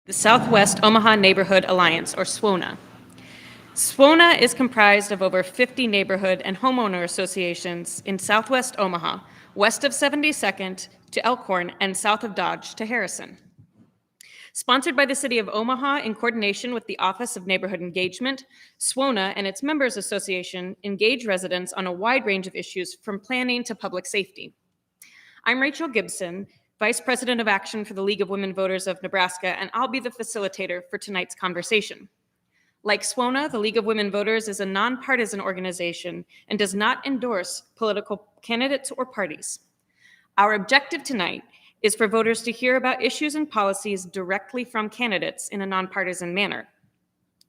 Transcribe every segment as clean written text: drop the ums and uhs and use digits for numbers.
The Southwest Omaha Neighborhood Alliance, or SWONA. SWONA is comprised of over 50 neighborhood and homeowner associations in Southwest Omaha, west of 72nd to Elkhorn and south of Dodge to Harrison. Sponsored by the City of Omaha in coordination with the Office of Neighborhood Engagement, SWONA and its members association engage residents on a wide range of issues from planning to public safety. I'm Rachel Gibson, Vice President of Action for the League of Women Voters of Nebraska, and I'll be the facilitator for tonight's conversation. Like SWONA, the League of Women Voters is a nonpartisan organization and does not endorse political candidates or parties. Our objective tonight is for voters to hear about issues and policies directly from candidates in a nonpartisan manner.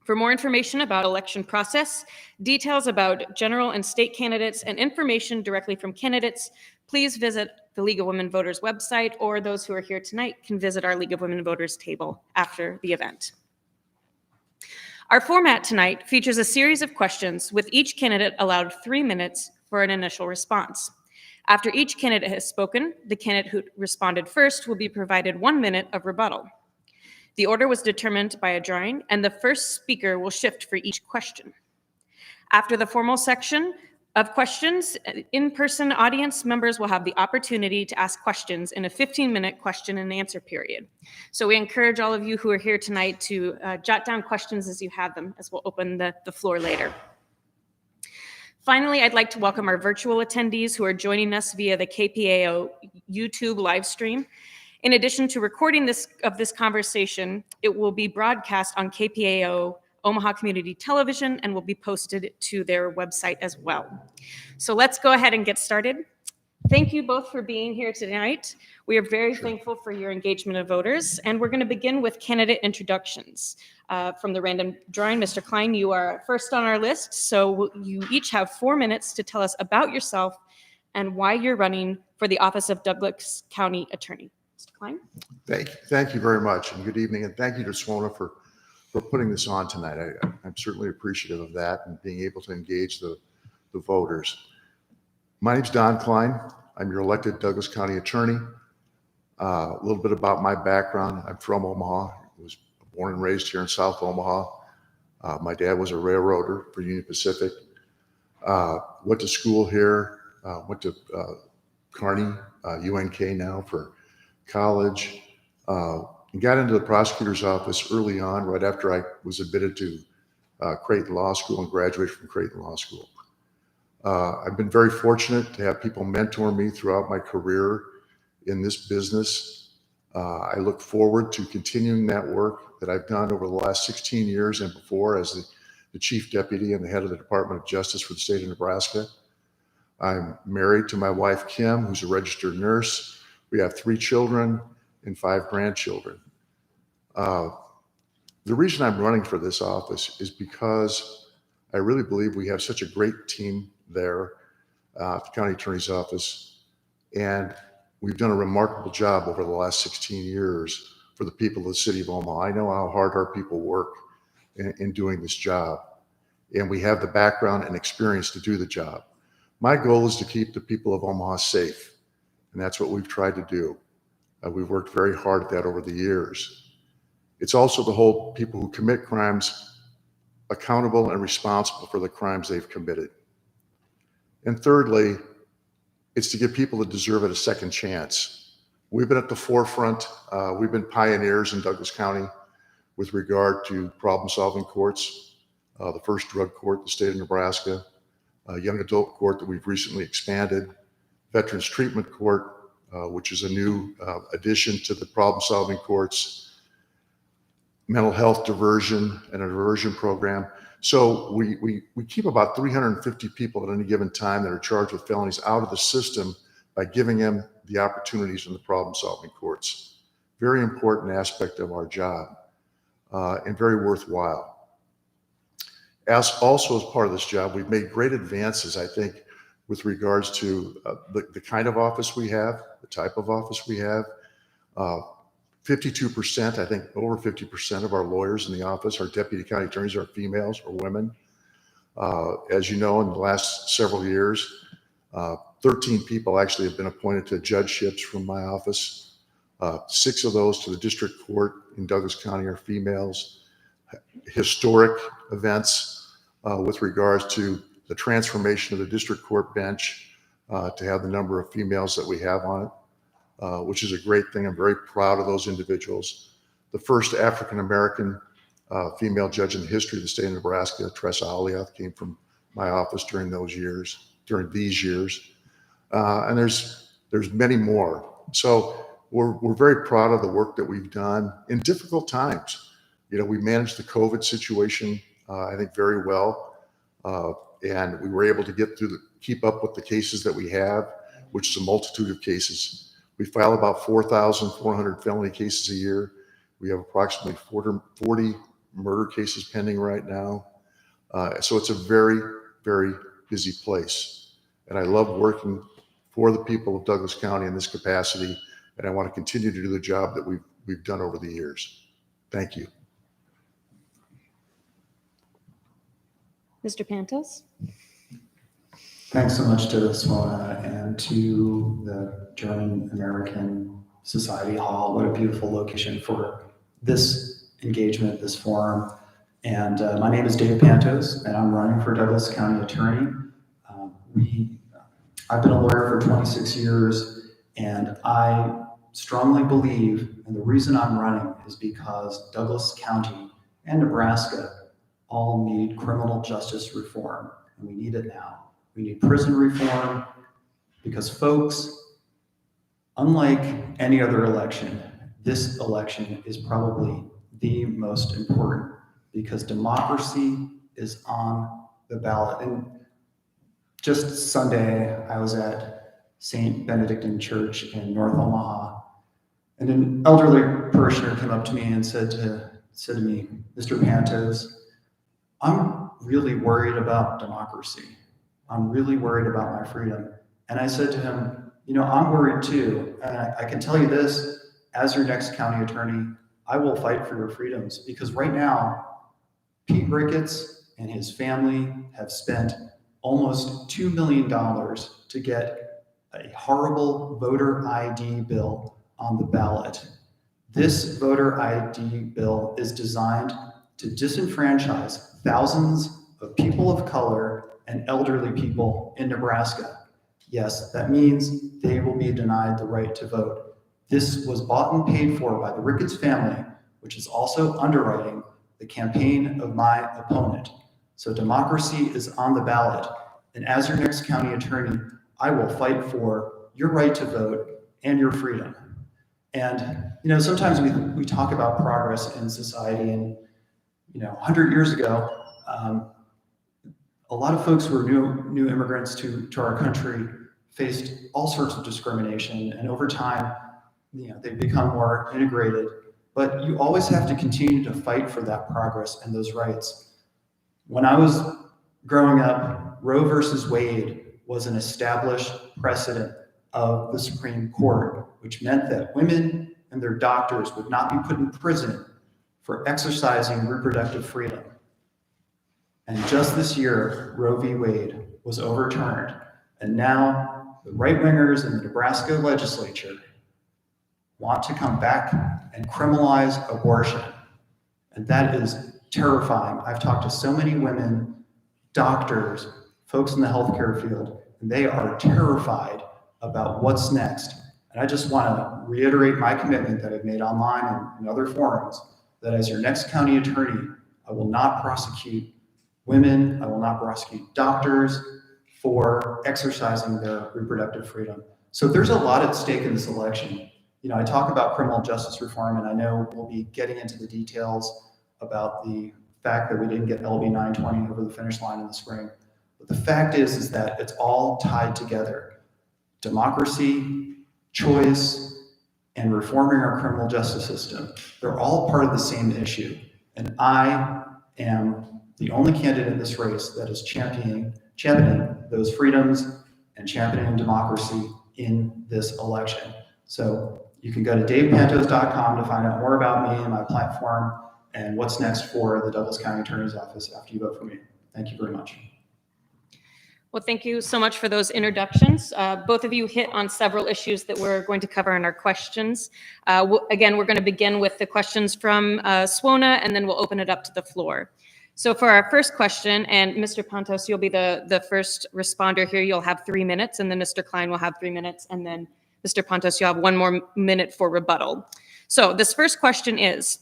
For more information about election process, details about general and state candidates, and information directly from candidates, please visit the League of Women Voters website, or those who are here tonight can visit our League of Women Voters table after the event. Our format tonight features a series of questions with each candidate allowed 3 minutes for an initial response. After each candidate has spoken, the candidate who responded first will be provided 1 minute of rebuttal. The order was determined by a drawing, and the first speaker will shift for each question. After the formal section of questions, in-person audience members will have the opportunity to ask questions in a 15-minute question and answer period. So we encourage all of you who are here tonight to jot down questions as you have them, as we'll open the floor later. Finally, I'd like to welcome our virtual attendees who are joining us via the KPAO YouTube live stream. In addition to recording this conversation, it will be broadcast on KPAO Omaha Community Television and will be posted to their website as well. So let's go ahead and get started. Thank you both for being here tonight. We are very thankful for your engagement of voters, and we're going to begin with candidate introductions. From the random drawing, Mr. Klein, you are first on our list, so you each have 4 minutes to tell us about yourself and why you're running for the office of Douglas County Attorney. Mr. Klein? Thank you very much, and good evening, and thank you to SWONA for putting this on tonight. I'm certainly appreciative of that and being able to engage the voters. My name's Don Klein. I'm your elected Douglas County Attorney. A little bit about my background. I'm from Omaha. I was born and raised here in South Omaha. My dad was a railroader for Union Pacific. Went to school here, went to Kearney, UNK now for college, and got into the prosecutor's office early on, right after I was admitted to Creighton Law School and graduated from Creighton Law School. I've been very fortunate to have people mentor me throughout my career in this business. I look forward to continuing that work that I've done over the last 16 years and before as the Chief Deputy and the head of the Department of Justice for the state of Nebraska. I'm married to my wife, Kim, who's a registered nurse. We have 3 children and 5 grandchildren. The reason I'm running for this office is because I really believe we have such a great team there at the county attorney's office, and we've done a remarkable job over the last 16 years for the people of the city of Omaha. I know how hard our people work in doing this job, and we have the background and experience to do the job. My goal is to keep the people of Omaha safe, and that's what we've tried to do. We've worked very hard at that over the years. It's also to hold people who commit crimes accountable and responsible for the crimes they've committed. And thirdly, it's to give people that deserve it a second chance. We've been at the forefront. We've been pioneers in Douglas County with regard to problem-solving courts, the first drug court in the state of Nebraska, a young adult court that we've recently expanded, Veterans Treatment Court, which is a new addition to the problem-solving courts, mental health diversion and a diversion program. So we keep about 350 people at any given time that are charged with felonies out of the system by giving them the opportunities in the problem-solving courts. Very important aspect of our job and very worthwhile. Also as part of this job, we've made great advances, I think, with regards to the kind of office we have, the type of office we have. 52%, I think over 50% of our lawyers in the office, our deputy county attorneys, are females or women. As you know, in the last several years, 13 people actually have been appointed to judgeships from my office. 6 of those to the district court in Douglas County are females. Historic events with regards to the transformation of the district court bench to have the number of females that we have on it, which is a great thing. I'm very proud of those individuals. The first African-American female judge in the history of the state of Nebraska, Tressa Aliath, came from my office during these years. And there's many more. So we're very proud of the work that we've done in difficult times. You know, we managed the COVID situation, I think, very well. And we were able to keep up with the cases that we have, which is a multitude of cases. We file about 4,400 felony cases a year. We have approximately 40 murder cases pending right now. So it's a very, very busy place. And I love working for the people of Douglas County in this capacity. And I want to continue to do the job that we've done over the years. Thank you. Mr. Pantos? Thanks so much to Swona and to the German American Society Hall. What a beautiful location for this engagement, this forum. And my name is Dave Pantos, and I'm running for Douglas County Attorney. I've been a lawyer for 26 years, and I strongly believe, and the reason I'm running is because Douglas County and Nebraska all need criminal justice reform, and we need it now. We need prison reform because, folks, unlike any other election, this election is probably the most important because democracy is on the ballot. And just Sunday, I was at St. Benedictine Church in North Omaha, and an elderly parishioner came up to me and said to me, Mr. Pantos, I'm really worried about democracy. I'm really worried about my freedom. And I said to him, you know, I'm worried too. And I can tell you this, as your next county attorney, I will fight for your freedoms because right now, Pete Ricketts and his family have spent almost $2 million to get a horrible voter ID bill on the ballot. This voter ID bill is designed to disenfranchise thousands of people of color and elderly people in Nebraska. Yes, that means they will be denied the right to vote. This was bought and paid for by the Ricketts family, which is also underwriting the campaign of my opponent. So democracy is on the ballot. And as your next county attorney, I will fight for your right to vote and your freedom. And, you know, sometimes we talk about progress in society and, you know, 100 years ago, a lot of folks who were new immigrants to our country faced all sorts of discrimination. And over time, you know, they've become more integrated. But you always have to continue to fight for that progress and those rights. When I was growing up, Roe versus Wade was an established precedent of the Supreme Court, which meant that women and their doctors would not be put in prison for exercising reproductive freedom. And just this year, Roe v. Wade was overturned. And now the right-wingers in the Nebraska legislature want to come back and criminalize abortion. And that is terrifying. I've talked to so many women, doctors, folks in the healthcare field, and they are terrified about what's next. And I just want to reiterate my commitment that I've made online and in other forums, that as your next county attorney, I will not prosecute women, I will not prosecute doctors for exercising their reproductive freedom. So there's a lot at stake in this election. You know, I talk about criminal justice reform, and I know we'll be getting into the details about the fact that we didn't get LB 920 over the finish line in the spring. But the fact is that it's all tied together. Democracy, choice, and reforming our criminal justice system. They're all part of the same issue. And I am the only candidate in this race that is championing those freedoms and championing democracy in this election. So you can go to davepantos.com to find out more about me and my platform and what's next for the Douglas County Attorney's Office after you vote for me. Thank you very much. Well, thank you so much for those introductions. Both of you hit on several issues that we're going to cover in our questions. Again, we're going to begin with the questions from SWONA, and then we'll open it up to the floor. So for our first question, and Mr. Pantos, you'll be the first responder here. You'll have 3 minutes, and then Mr. Klein will have 3 minutes, and then Mr. Pantos, you'll have 1 more minute for rebuttal. So this first question is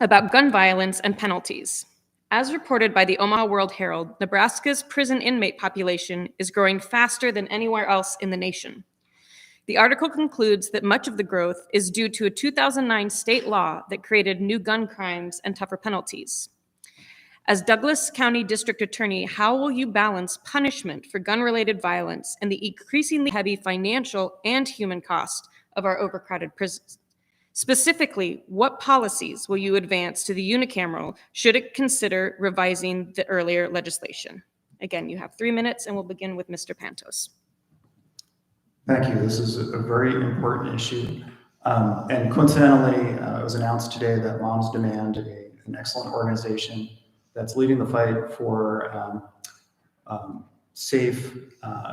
about gun violence and penalties. As reported by the Omaha World-Herald, Nebraska's prison inmate population is growing faster than anywhere else in the nation. The article concludes that much of the growth is due to a 2009 state law that created new gun crimes and tougher penalties. As Douglas County District Attorney, how will you balance punishment for gun-related violence and the increasingly heavy financial and human cost of our overcrowded prisons? Specifically, what policies will you advance to the unicameral should it consider revising the earlier legislation? Again, you have 3 minutes, and we'll begin with Mr. Pantos. Thank you. This is a very important issue. And coincidentally, it was announced today that Moms Demand, an excellent organization that's leading the fight for safe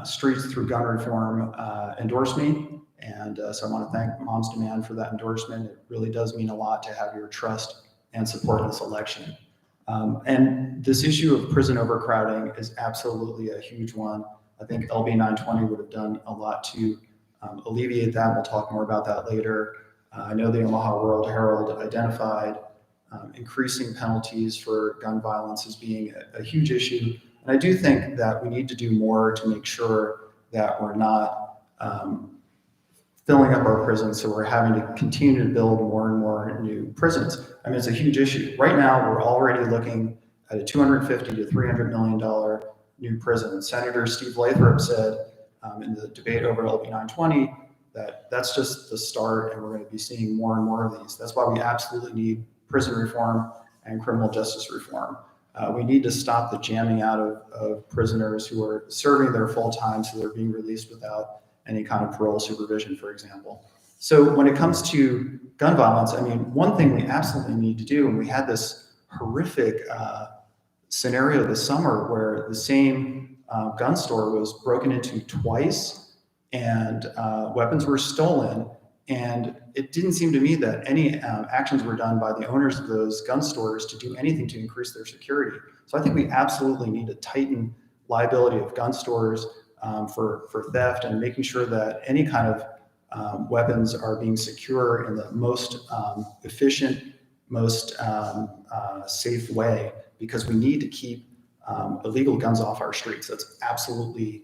streets through gun reform, endorsed me. And so I want to thank Moms Demand for that endorsement. It really does mean a lot to have your trust and support in this election. And this issue of prison overcrowding is absolutely a huge one. I think LB 920 would have done a lot to alleviate that. We'll talk more about that later. I know the Omaha World-Herald identified increasing penalties for gun violence as being a huge issue. And I do think that we need to do more to make sure that we're not filling up our prisons, so we're having to continue to build more and more new prisons. I mean, it's a huge issue. Right now, we're already looking at a $250 to $300 million new prison. Senator Steve Lathrop said in the debate over LB 920 that that's just the start, and we're going to be seeing more and more of these. That's why we absolutely need prison reform and criminal justice reform. We need to stop the jamming out of prisoners who are serving their full time, so they're being released without any kind of parole supervision, for example. So when it comes to gun violence, I mean, one thing we absolutely need to do, and we had this horrific scenario this summer where the same gun store was broken into twice and weapons were stolen. And it didn't seem to me that any actions were done by the owners of those gun stores to do anything to increase their security. So I think we absolutely need to tighten liability of gun stores for theft, and making sure that any kind of weapons are being secure in the most efficient, most safe way, because we need to keep illegal guns off our streets. That's absolutely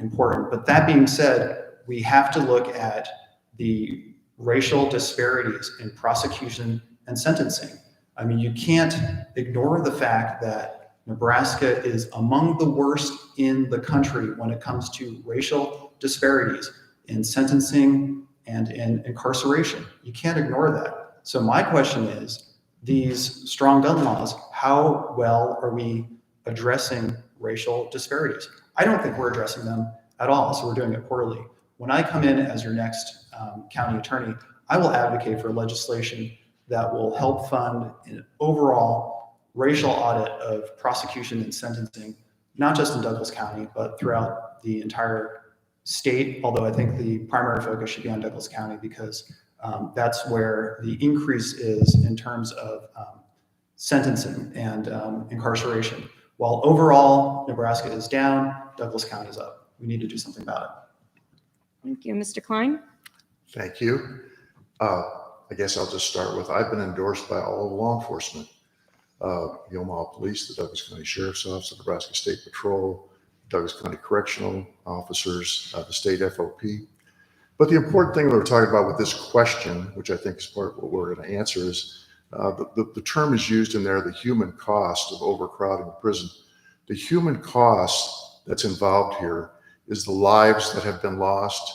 important. But that being said, we have to look at the racial disparities in prosecution and sentencing. I mean, you can't ignore the fact that Nebraska is among the worst in the country when it comes to racial disparities in sentencing and in incarceration. You can't ignore that. So my question is, these strong gun laws, how well are we addressing racial disparities? I don't think we're addressing them at all, so we're doing it poorly. When I come in as your next county attorney, I will advocate for legislation that will help fund an overall racial audit of prosecution and sentencing, not just in Douglas County, but throughout the entire state, although I think the primary focus should be on Douglas County, because that's where the increase is in terms of sentencing and incarceration. While overall Nebraska is down, Douglas County is up. We need to do something about it. Thank you. Mr. Klein? Thank you. I guess I'll just start with, I've been endorsed by all of law enforcement. The Omaha Police, the Douglas County Sheriff's Office, the Nebraska State Patrol, Douglas County Correctional Officers, the state FOP. But the important thing that we're talking about with this question, which I think is part of what we're going to answer, is the term is used in there, the human cost of overcrowding the prison. The human cost that's involved here is the lives that have been lost,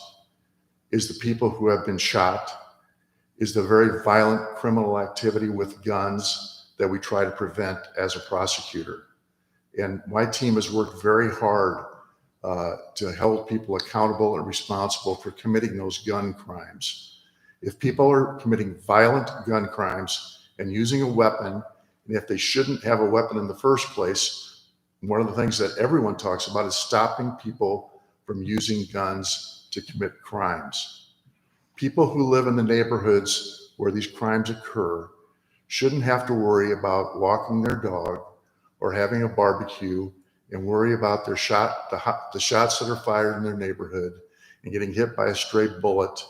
is the people who have been shot, is the very violent criminal activity with guns that we try to prevent as a prosecutor. And my team has worked very hard to hold people accountable and responsible for committing those gun crimes. If people are committing violent gun crimes and using a weapon, and if they shouldn't have a weapon in the first place, one of the things that everyone talks about is stopping people from using guns to commit crimes. People who live in the neighborhoods where these crimes occur shouldn't have to worry about walking their dog or having a barbecue and worry about the shots that are fired in their neighborhood and getting hit by a stray bullet,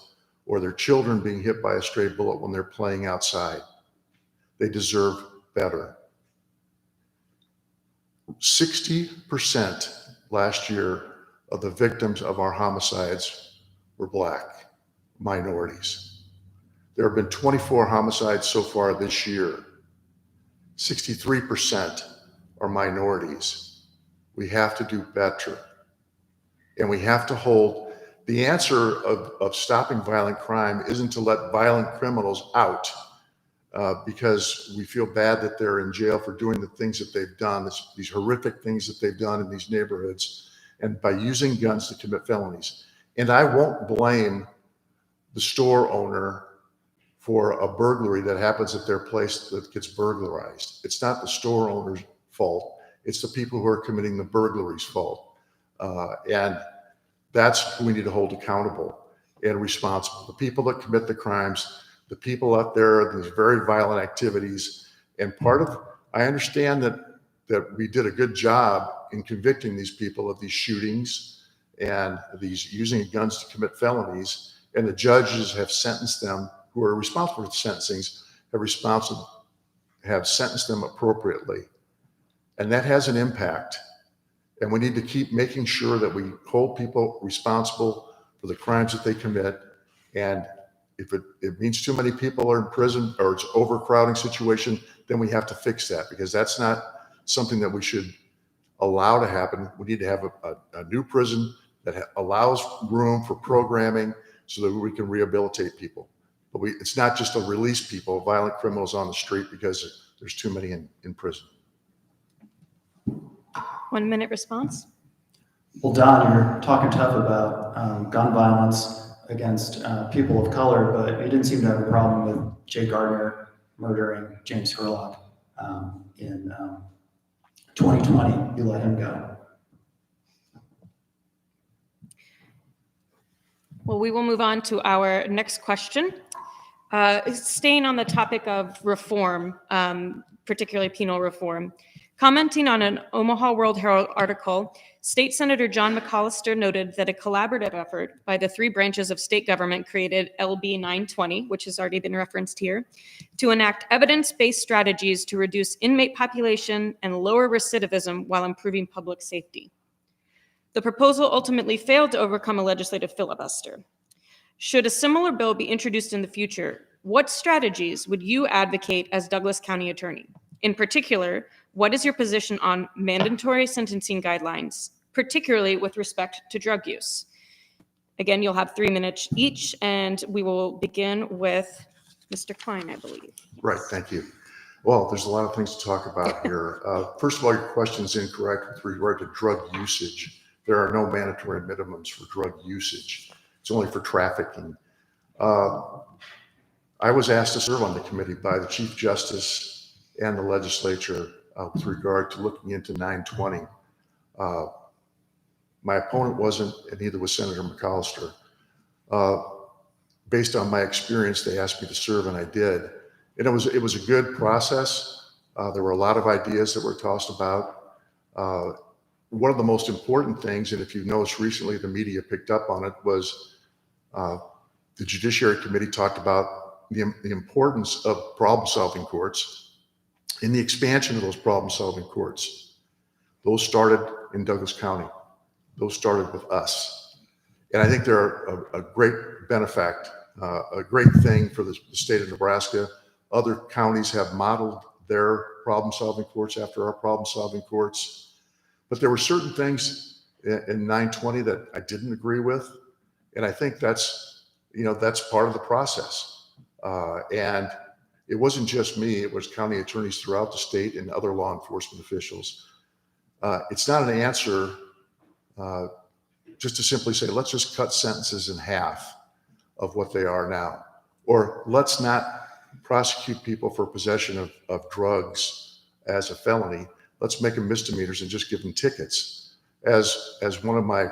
or their children being hit by a stray bullet when they're playing outside. They deserve better. 60% last year of the victims of our homicides were Black, minorities. There have been 24 homicides so far this year. 63% are minorities. We have to do better. And we have to hold, the answer of stopping violent crime isn't to let violent criminals out because we feel bad that they're in jail for doing the things that they've done, these horrific things that they've done in these neighborhoods, and by using guns to commit felonies. And I won't blame the store owner for a burglary that happens at their place that gets burglarized. It's not the store owner's fault. It's the people who are committing the burglary's fault. And that's who we need to hold accountable and responsible. The people that commit the crimes, the people out there, these very violent activities. And I understand that we did a good job in convicting these people of these shootings and these using guns to commit felonies. And the judges have sentenced them, who are responsible for the sentencings, have sentenced them appropriately. And that has an impact. And we need to keep making sure that we hold people responsible for the crimes that they commit. And if it means too many people are in prison or it's overcrowding situation, then we have to fix that, because that's not something that we should allow to happen. We need to have a new prison that allows room for programming so that we can rehabilitate people. But it's not just to release people, violent criminals on the street, because there's too many in prison. 1 minute response. Well, Don, you're talking tough about gun violence against people of color, but you didn't seem to have a problem with Jay Gardner murdering James Hurlock in 2020. You let him go. Well, we will move on to our next question. Staying on the topic of reform, particularly penal reform, commenting on an Omaha World Herald article, State Senator John McAllister noted that a collaborative effort by the three branches of state government created LB 920, which has already been referenced here, to enact evidence-based strategies to reduce inmate population and lower recidivism while improving public safety. The proposal ultimately failed to overcome a legislative filibuster. Should a similar bill be introduced in the future, what strategies would you advocate as Douglas County Attorney? In particular, what is your position on mandatory sentencing guidelines, particularly with respect to drug use? Again, you'll have 3 minutes each, and we will begin with Mr. Klein, I believe. Right, thank you. Well, there's a lot of things to talk about here. First of all, your question is incorrect with regard to drug usage. There are no mandatory minimums for drug usage. It's only for trafficking. I was asked to serve on the committee by the Chief Justice and the legislature with regard to looking into 920. My opponent wasn't, and neither was Senator McAllister. Based on my experience, they asked me to serve, and I did. And it was a good process. There were a lot of ideas that were tossed about. One of the most important things, and if you've noticed recently, the media picked up on it, was the Judiciary Committee talked about the importance of problem-solving courts and the expansion of those problem-solving courts. Those started in Douglas County. Those started with us. And I think they're a great a great thing for the state of Nebraska. Other counties have modeled their problem-solving courts after our problem-solving courts. But there were certain things in 920 that I didn't agree with. And I think that's part of the process. And it wasn't just me, it was county attorneys throughout the state and other law enforcement officials. It's not an answer just to simply say, let's just cut sentences in half of what they are now. Or let's not prosecute people for possession of drugs as a felony. let's make them misdemeanors and just give them tickets. As one of my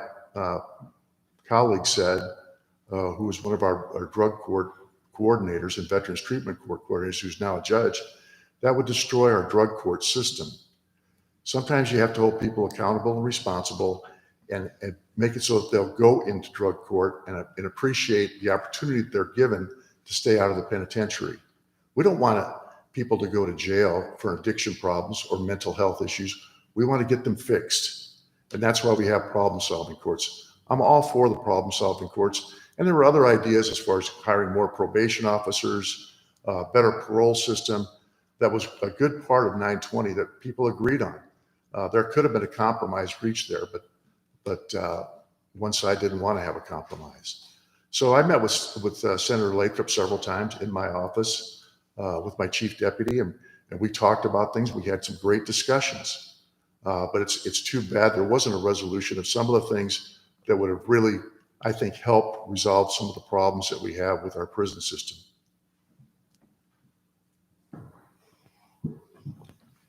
colleagues said, who was one of our drug court coordinators and veterans treatment court coordinators, who's now a judge, that would destroy our drug court system. Sometimes you have to hold people accountable and responsible and make it so that they'll go into drug court and appreciate the opportunity that they're given to stay out of the penitentiary. We don't want people to go to jail for addiction problems or mental health issues. We want to get them fixed. And that's why we have problem-solving courts. I'm all for the problem-solving courts. And there were other ideas as far as hiring more probation officers, better parole system. That was a good part of 920 that people agreed on. There could have been a compromise reached there, but one side didn't want to have a compromise. So I met with Senator Lathrop several times in my office with my chief deputy, and we talked about things. We had some great discussions, but it's too bad there wasn't a resolution of some of the things that would have really, I think, helped resolve some of the problems that we have with our prison system.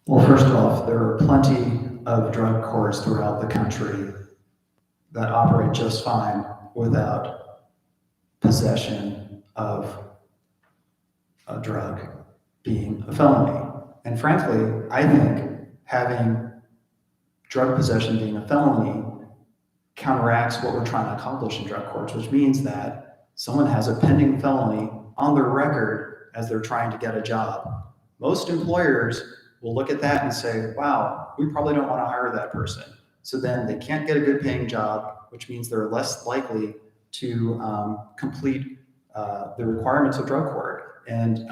Well, first off, there are plenty of drug courts throughout the country that operate just fine without possession of a drug being a felony. And frankly, I think having drug possession being a felony counteracts what we're trying to accomplish in drug courts, which means that someone has a pending felony on their record as they're trying to get a job. Most employers will look at that and say, wow, we probably don't want to hire that person. So then they can't get a good paying job, which means they're less likely to complete the requirements of drug court. And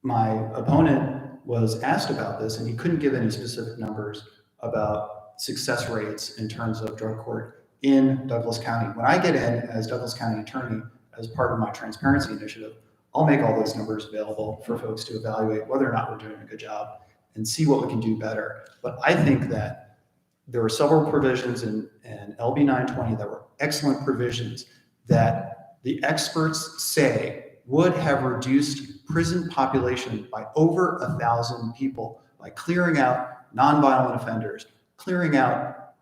my opponent was asked about this, and he couldn't give any specific numbers about success rates in terms of drug court in Douglas County. When I get in as Douglas County attorney, as part of my transparency initiative, I'll make all those numbers available for folks to evaluate whether or not we're doing a good job and see what we can do better. But I think that there were several provisions in LB 920 that were excellent provisions that the experts say would have reduced prison population by over 1,000 people by clearing out nonviolent offenders, clearing out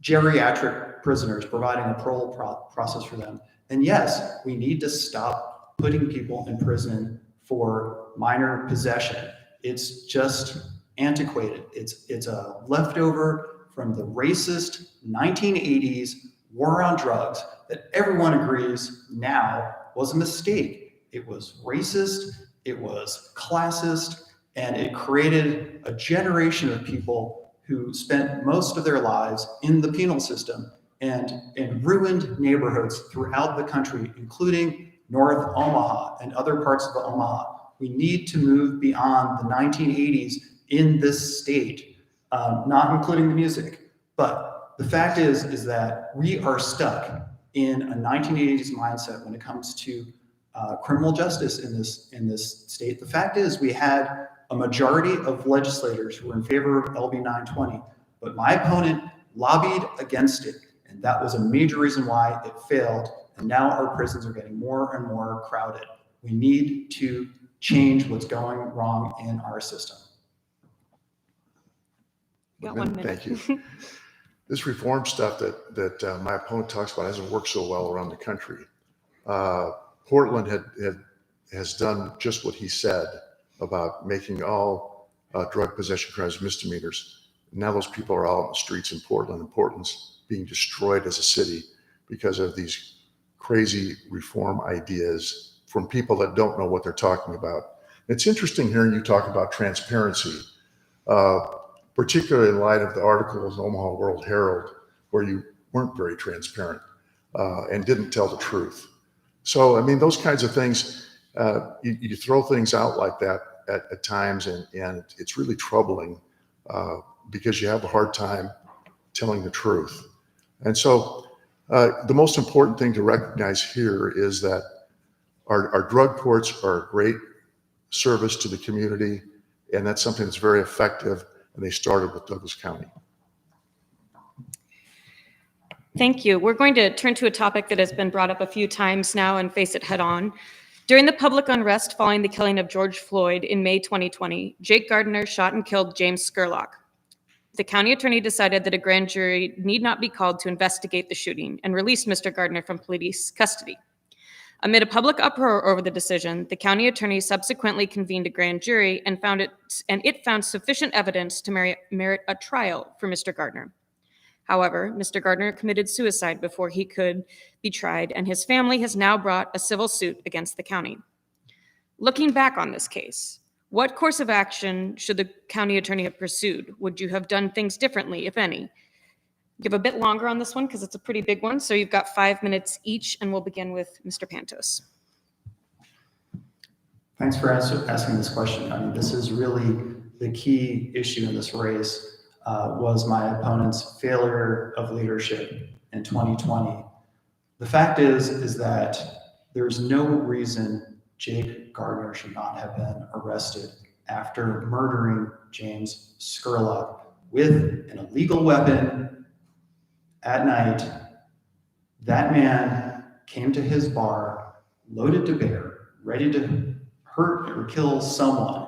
geriatric prisoners, providing a parole process for them. And yes, we need to stop putting people in prison for minor possession. It's just antiquated. It's a leftover from the racist 1980s war on drugs that everyone agrees now was a mistake. It was racist, it was classist, and it created a generation of people who spent most of their lives in the penal system and ruined neighborhoods throughout the country, including North Omaha and other parts of Omaha. We need to move beyond the 1980s in this state, not including the music. But the fact is that we are stuck in a 1980s mindset when it comes to criminal justice in this state. The fact is we had a majority of legislators who were in favor of LB 920, but my opponent lobbied against it. And that was a major reason why it failed. And now our prisons are getting more and more crowded. We need to change what's going wrong in our system. Got 1 minute. Thank you. This reform stuff that my opponent talks about hasn't worked so well around the country. Portland has done just what he said about making all drug possession crimes misdemeanors. Now those people are out in the streets in Portland, and Portland's being destroyed as a city because of these crazy reform ideas from people that don't know what they're talking about. It's interesting hearing you talk about transparency, particularly in light of the articles in Omaha World Herald, where you weren't very transparent and didn't tell the truth. So, I mean, those kinds of things, you throw things out like that at times, and it's really troubling because you have a hard time telling the truth. And so the most important thing to recognize here is that our drug courts are a great service to the community, and that's something that's very effective, and they started with Douglas County. Thank you. We're going to turn to a topic that has been brought up a few times now and face it head on. During the public unrest following the killing of George Floyd in May 2020, Jake Gardner shot and killed James Scurlock. The county attorney decided that a grand jury need not be called to investigate the shooting and released Mr. Gardner from police custody. Amid a public uproar over the decision, the county attorney subsequently convened a grand jury and it found sufficient evidence to merit a trial for Mr. Gardner. However, Mr. Gardner committed suicide before he could be tried, and his family has now brought a civil suit against the county. Looking back on this case, what course of action should the county attorney have pursued? Would you have done things differently, if any? Give a bit longer on this one because it's a pretty big one. So you've got 5 minutes each, and we'll begin with Mr. Pantos. Thanks for asking this question. I mean, this is really the key issue in this race. Was my opponent's failure of leadership in 2020. The fact is that there's no reason Jake Gardner should not have been arrested after murdering James Scurlock with an illegal weapon at night. That man came to his bar, loaded to bear, ready to hurt or kill someone.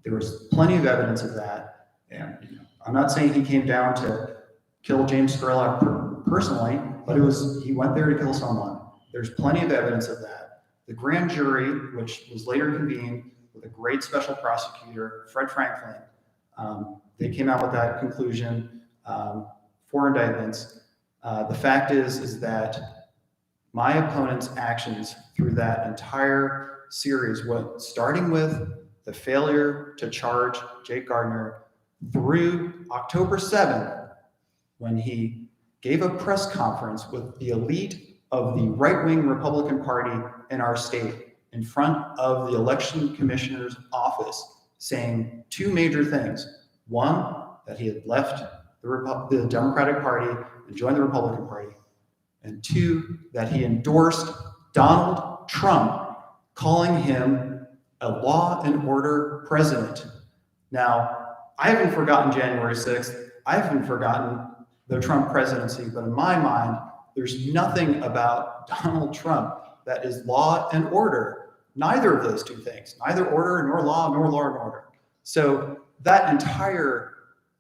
There was plenty of evidence of that. And I'm not saying he came down to kill James Scurlock personally, but he went there to kill someone. There's plenty of evidence of that. The grand jury, which was later convened with a great special prosecutor, Fred Franklin, they came out with that conclusion, 4 indictments. The fact is that my opponent's actions through that entire series, starting with the failure to charge Jake Gardner through October 7th, when he gave a press conference with the elite of the right-wing Republican Party in our state in front of the election commissioner's office, saying 2 major things. One, that he had left the Democratic Party and joined the Republican Party. And 2, that he endorsed Donald Trump, calling him a law and order president. Now, I haven't forgotten January 6th. I haven't forgotten the Trump presidency, but in my mind, there's nothing about Donald Trump that is law and order. Neither of those 2 things, neither order nor law and order. So that entire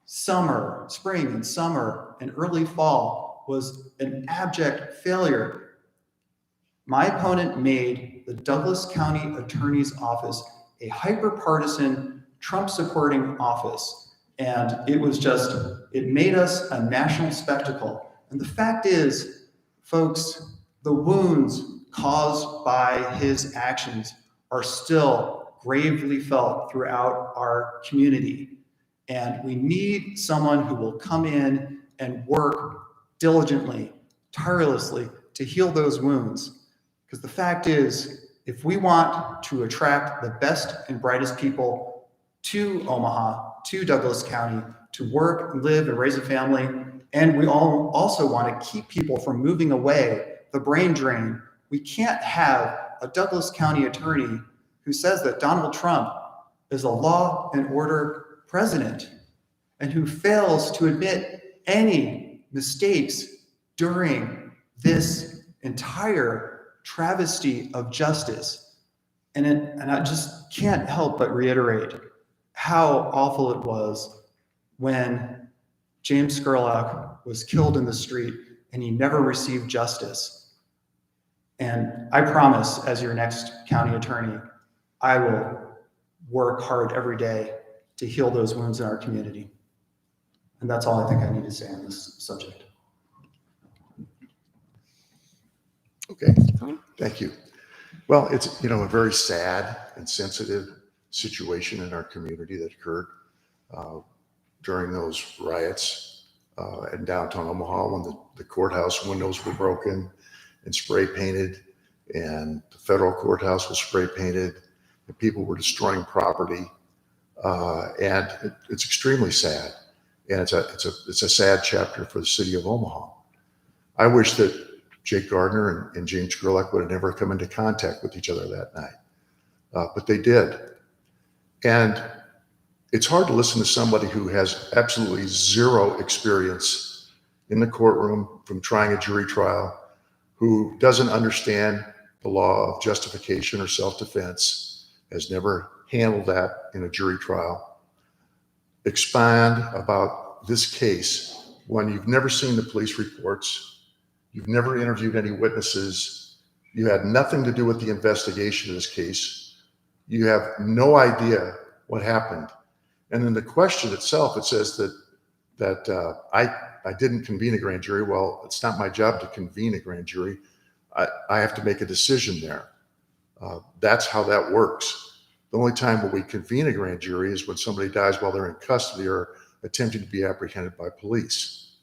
summer, spring and summer and early fall was an abject failure. My opponent made the Douglas County Attorney's Office a hyper-partisan, Trump-supporting office. And it made us a national spectacle. And the fact is, folks, the wounds caused by his actions are still gravely felt throughout our community. And we need someone who will come in and work diligently, tirelessly to heal those wounds. Because the fact is, if we want to attract the best and brightest people to Omaha, to Douglas County, to work, live, and raise a family, and we all also want to keep people from moving away, the brain drain, we can't have a Douglas County attorney who says that Donald Trump is a law and order president and who fails to admit any mistakes during this entire travesty of justice. And I just can't help but reiterate how awful it was when James Scurlock was killed in the street and he never received justice. And I promise, as your next county attorney, I will work hard every day to heal those wounds in our community. And that's all I think I need to say on this subject. Okay, thank you. Well, it's, a very sad and sensitive situation in our community that occurred during those riots in downtown Omaha when the courthouse windows were broken and spray painted, and the federal courthouse was spray painted, and people were destroying property, and it's extremely sad, and it's a sad chapter for the city of Omaha. I wish that Jake Gardner and James Scurlock would have never come into contact with each other that night, but they did. And it's hard to listen to somebody who has absolutely zero experience in the courtroom from trying a jury trial, who doesn't understand the law of justification or self-defense, has never handled that in a jury trial. Expand about this case when you've never seen the police reports, you've never interviewed any witnesses, you had nothing to do with the investigation of this case, you have no idea what happened. And in the question itself, it says that I didn't convene a grand jury. Well, it's not my job to convene a grand jury. I have to make a decision there. That's how that works. The only time when we convene a grand jury is when somebody dies while they're in custody or attempting to be apprehended by police.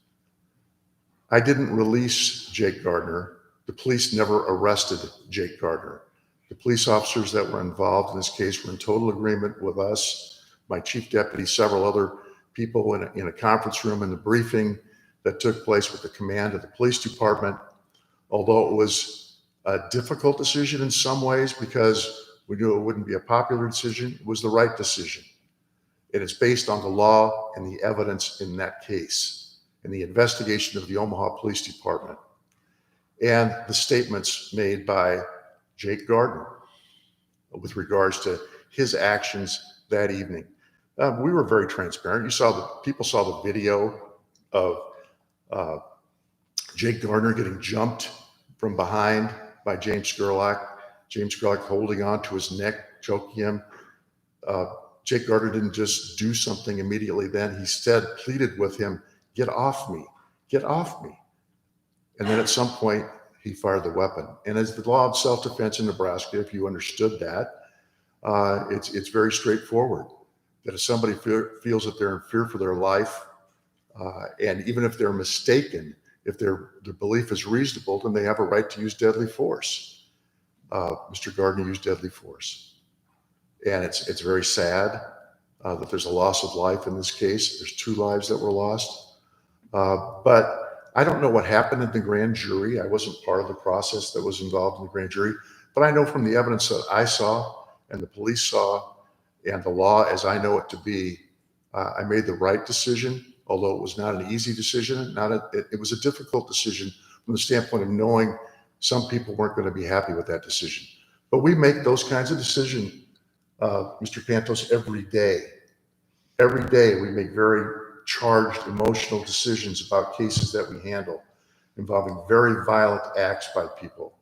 I didn't release Jake Gardner. The police never arrested Jake Gardner. The police officers that were involved in this case were in total agreement with us, my chief deputy, several other people in a conference room in the briefing that took place with the command of the police department. Although it was a difficult decision in some ways because we knew it wouldn't be a popular decision, it was the right decision. And it's based on the law and the evidence in that case, and the investigation of the Omaha Police Department, and the statements made by Jake Gardner with regards to his actions that evening. We were very transparent. People saw the video of Jake Gardner getting jumped from behind by James Scurlock holding on to his neck, choking him. Jake Gardner didn't just do something immediately then. He pleaded with him, "Get off me, get off me." And then at some point, he fired the weapon. And as the law of self-defense in Nebraska, if you understood that, it's very straightforward. That if somebody feels that they're in fear for their life, and even if they're mistaken, if their belief is reasonable, then they have a right to use deadly force. Mr. Gardner used deadly force. And it's very sad that there's a loss of life in this case. There's 2 lives that were lost. But I don't know what happened in the grand jury. I wasn't part of the process that was involved in the grand jury. But I know from the evidence that I saw and the police saw and the law as I know it to be, I made the right decision, although it was not an easy decision. It was a difficult decision from the standpoint of knowing some people weren't going to be happy with that decision. But we make those kinds of decisions, Mr. Pantos, every day. Every day we make very charged, emotional decisions about cases that we handle involving very violent acts by people.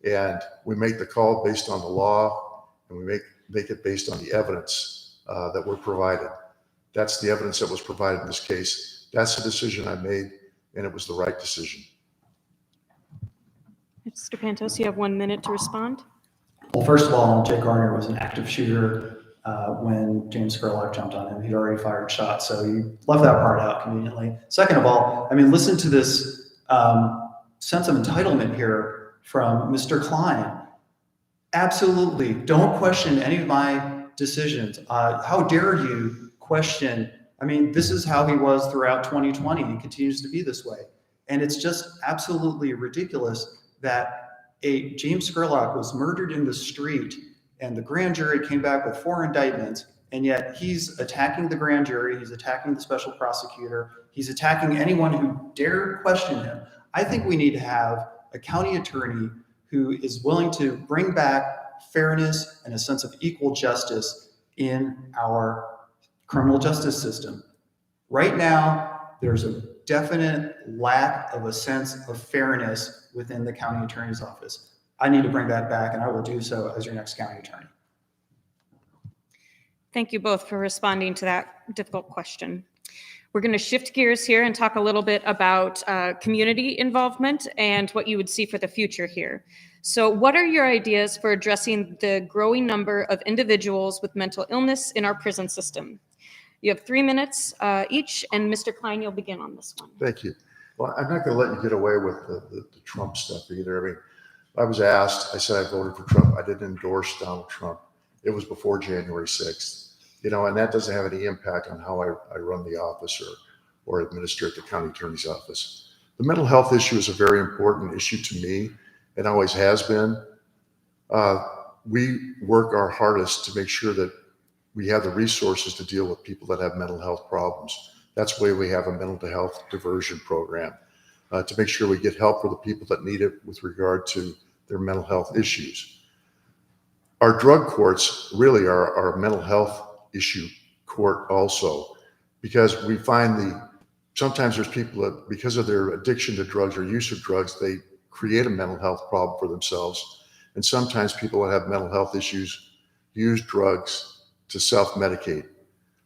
And we make the call based on the law, and we make it based on the evidence that we're provided. That's the evidence that was provided in this case. That's the decision I made, and it was the right decision. Mr. Pantos, you have 1 minute to respond. Well, first of all, Jake Gardner was an active shooter when James Scurlock jumped on him. He'd already fired shots, so you left that part out conveniently. Second of all, I mean, listen to this sense of entitlement here from Mr. Klein. Absolutely, don't question any of my decisions. How dare you question? I mean, this is how he was throughout 2020. He continues to be this way. And it's just absolutely ridiculous that James Scurlock was murdered in the street and the grand jury came back with 4 indictments, and yet he's attacking the grand jury, he's attacking the special prosecutor, he's attacking anyone who dared question him. I think we need to have a county attorney who is willing to bring back fairness and a sense of equal justice in our criminal justice system. Right now, there's a definite lack of a sense of fairness within the county attorney's office. I need to bring that back, and I will do so as your next county attorney. Thank you both for responding to that difficult question. We're going to shift gears here and talk a little bit about community involvement and what you would see for the future here. So what are your ideas for addressing the growing number of individuals with mental illness in our prison system? You have 3 minutes each, and Mr. Klein, you'll begin on this one. Thank you. Well, I'm not going to let you get away with the Trump stuff either. I mean, I was asked, I said I voted for Trump. I didn't endorse Donald Trump. It was before January 6th, and that doesn't have any impact on how I run the office or administer at the county attorney's office. The mental health issue is a very important issue to me and always has been. We work our hardest to make sure that we have the resources to deal with people that have mental health problems. That's why we have a mental health diversion program, to make sure we get help for the people that need it with regard to their mental health issues. Our drug courts really are our mental health issue court also, because we find sometimes there's people that, because of their addiction to drugs or use of drugs, they create a mental health problem for themselves. And sometimes people that have mental health issues use drugs to self-medicate.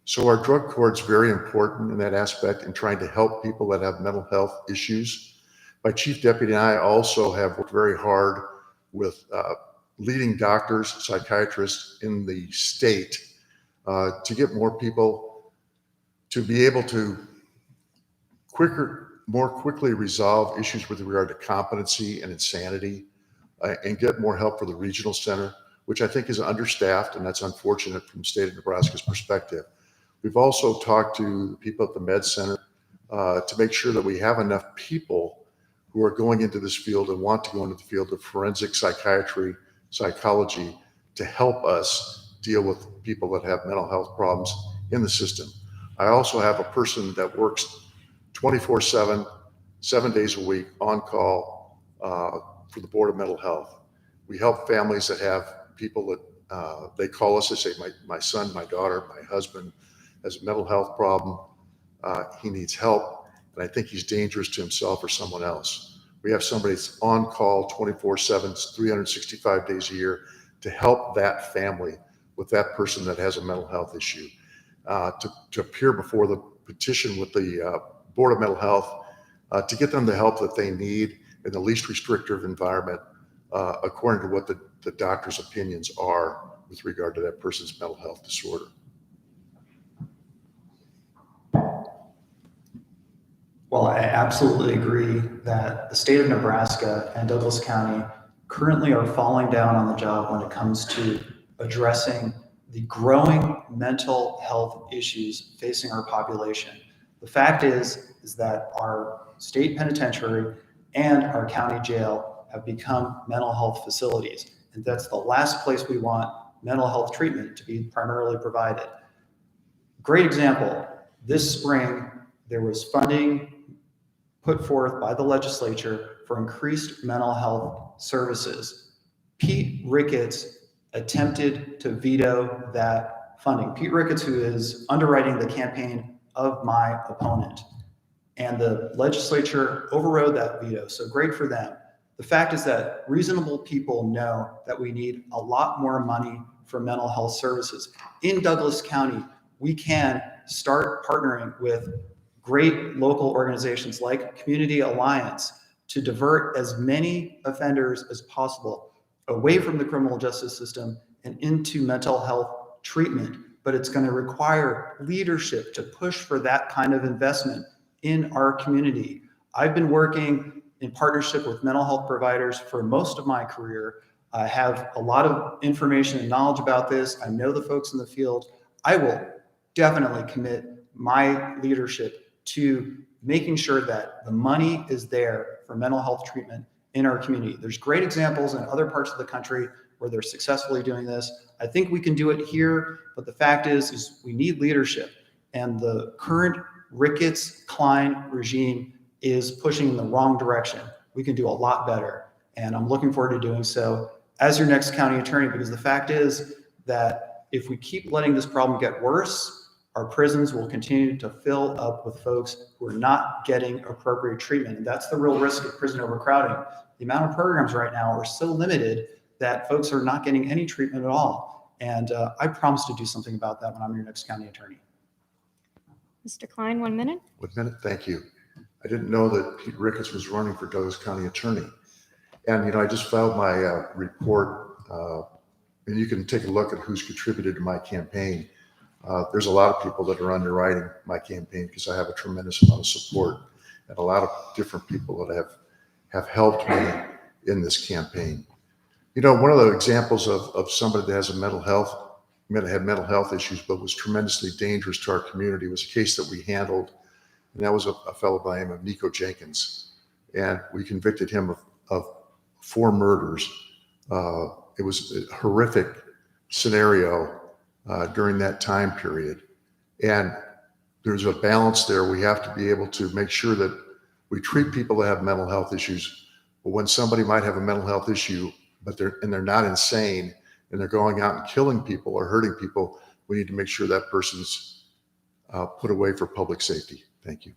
So our drug court's very important in that aspect in trying to help people that have mental health issues. My chief deputy and I also have worked very hard with leading doctors, psychiatrists in the state to get more people to be able to more quickly resolve issues with regard to competency and insanity, and get more help for the regional center, which I think is understaffed, and that's unfortunate from the state of Nebraska's perspective. We've also talked to the people at the Med Center to make sure that we have enough people who are going into this field and want to go into the field of forensic psychiatry, psychology, to help us deal with people that have mental health problems in the system. I also have a person that works 24/7, 7 days a week on call for the Board of Mental Health. We help families that have people that they call us, they say, my son, my daughter, my husband has a mental health problem. He needs help, and I think he's dangerous to himself or someone else. We have somebody that's on call 24/7, 365 days a year to help that family with that person that has a mental health issue, to appear before the petition with the Board of Mental Health to get them the help that they need in the least restrictive environment, according to what the doctor's opinions are with regard to that person's mental health disorder. Well, I absolutely agree that the state of Nebraska and Douglas County currently are falling down on the job when it comes to addressing the growing mental health issues facing our population. The fact is that our state penitentiary and our county jail have become mental health facilities, and that's the last place we want mental health treatment to be primarily provided. Great example, this spring there was funding put forth by the legislature for increased mental health services. Pete Ricketts attempted to veto that funding. Pete Ricketts, who is underwriting the campaign of my opponent, and the legislature overrode that veto, so great for them. The fact is that reasonable people know that we need a lot more money for mental health services. In Douglas County, we can start partnering with great local organizations like Community Alliance to divert as many offenders as possible away from the criminal justice system and into mental health treatment. But it's going to require leadership to push for that kind of investment in our community. I've been working in partnership with mental health providers for most of my career. I have a lot of information and knowledge about this. I know the folks in the field. I will definitely commit my leadership to making sure that the money is there for mental health treatment in our community. There's great examples in other parts of the country where they're successfully doing this. I think we can do it here, but the fact is we need leadership. And the current Ricketts-Klein regime is pushing in the wrong direction. We can do a lot better. And I'm looking forward to doing so as your next county attorney, because the fact is that if we keep letting this problem get worse, our prisons will continue to fill up with folks who are not getting appropriate treatment. And that's the real risk of prison overcrowding. The amount of programs right now are so limited that folks are not getting any treatment at all. And I promise to do something about that when I'm your next county attorney. Mr. Klein, 1 minute. 1 minute, thank you. I didn't know that Pete Ricketts was running for Douglas County attorney. And, I just filed my report, and you can take a look at who's contributed to my campaign. There's a lot of people that are underwriting my campaign because I have a tremendous amount of support and a lot of different people that have helped me in this campaign. One of the examples of somebody that has had mental health issues, but was tremendously dangerous to our community was a case that we handled, and that was a fellow by the name of Nico Jenkins. And we convicted him of 4 murders. It was a horrific scenario during that time period. And there's a balance there. We have to be able to make sure that we treat people that have mental health issues, But when somebody might have a mental health issue, but they're not insane, and they're going out and killing people or hurting people, we need to make sure that person's put away for public safety. Thank you.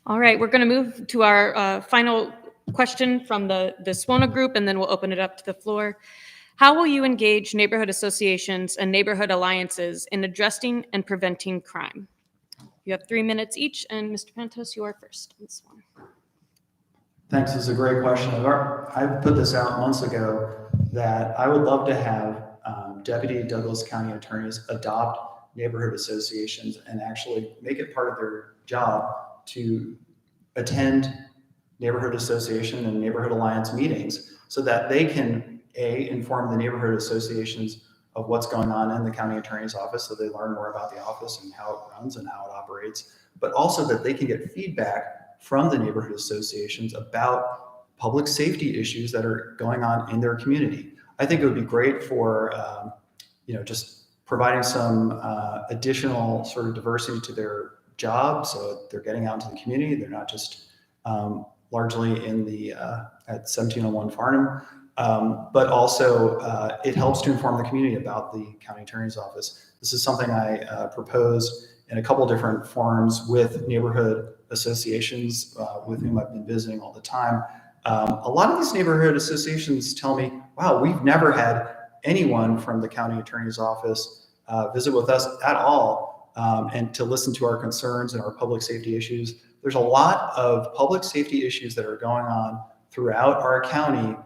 All right, we're going to move to our final question from the SWONA group, and then we'll open it up to the floor. How will you engage neighborhood associations and neighborhood alliances in addressing and preventing crime? You have 3 minutes each, and Mr. Pantos, you are first on this one. Thanks. This is a great question. I put this out months ago that I would love to have Deputy Douglas County attorneys adopt neighborhood associations and actually make it part of their job to attend neighborhood association and neighborhood alliance meetings so that they can inform the neighborhood associations of what's going on in the county attorney's office, so they learn more about the office and how it runs and how it operates, but also that they can get feedback from the neighborhood associations about public safety issues that are going on in their community. I think it would be great for, just providing some additional sort of diversity to their job, so they're getting out into the community. They're not just largely in the at 1701 Farnham, but also it helps to inform the community about the county attorney's office. This is something I proposed in a couple different forums with neighborhood associations with whom I've been visiting all the time. A lot of these neighborhood associations tell me, wow, we've never had anyone from the county attorney's office visit with us at all and to listen to our concerns and our public safety issues. There's a lot of public safety issues that are going on throughout our county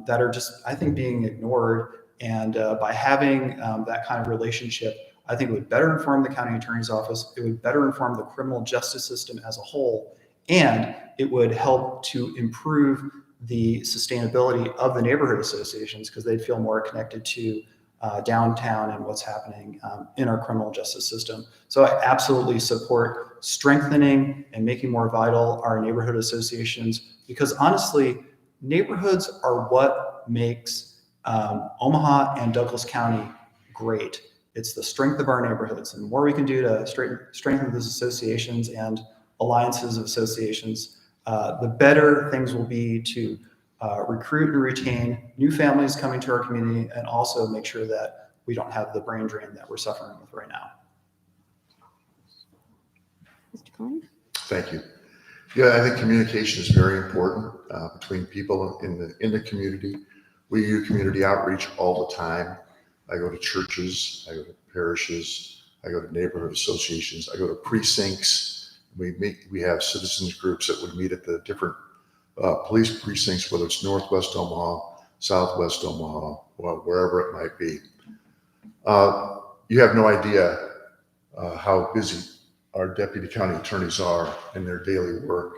that are just, I think, being ignored. And by having that kind of relationship, I think it would better inform the county attorney's office. It would better inform the criminal justice system as a whole. And it would help to improve the sustainability of the neighborhood associations because they'd feel more connected to downtown and what's happening in our criminal justice system. So I absolutely support strengthening and making more vital our neighborhood associations because honestly, neighborhoods are what makes Omaha and Douglas County great. It's the strength of our neighborhoods, and the more we can do to strengthen those associations and alliances of associations, the better things will be to recruit and retain new families coming to our community, and also make sure that we don't have the brain drain that we're suffering with right now. Mr. Cohen? Thank you. Yeah, I think communication is very important between people in the community. We do community outreach all the time. I go to churches, I go to parishes, I go to neighborhood associations, I go to precincts. We have citizens groups that would meet at the different police precincts, whether it's Northwest Omaha, Southwest Omaha, wherever it might be. You have no idea how busy our deputy county attorneys are in their daily work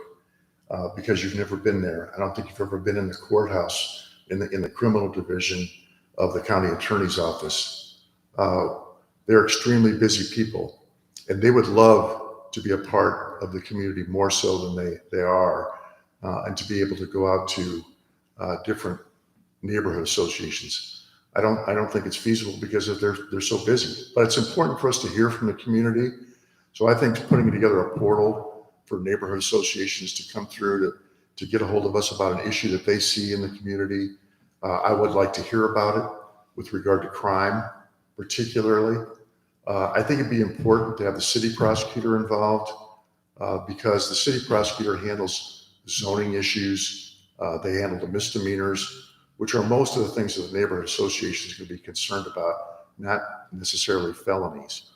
because you've never been there. I don't think you've ever been in the courthouse in the criminal division of the county attorney's office. They're extremely busy people, and they would love to be a part of the community more so than they are, and to be able to go out to different neighborhood associations. I don't think it's feasible because they're so busy, but it's important for us to hear from the community. So I think putting together a portal for neighborhood associations to come through to get a hold of us about an issue that they see in the community. I would like to hear about it with regard to crime, particularly. I think it'd be important to have the city prosecutor involved because the city prosecutor handles zoning issues. They handle the misdemeanors, which are most of the things that the neighborhood association is going to be concerned about, not necessarily felonies.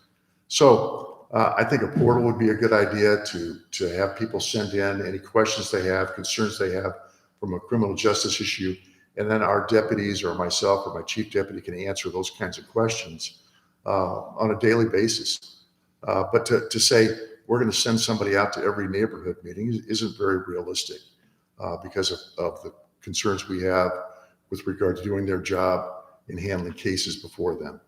So I think a portal would be a good idea to have people send in any questions they have, concerns they have from a criminal justice issue. And then our deputies or myself or my chief deputy can answer those kinds of questions on a daily basis. But to say we're going to send somebody out to every neighborhood meeting isn't very realistic because of the concerns we have with regard to doing their job in handling cases before them.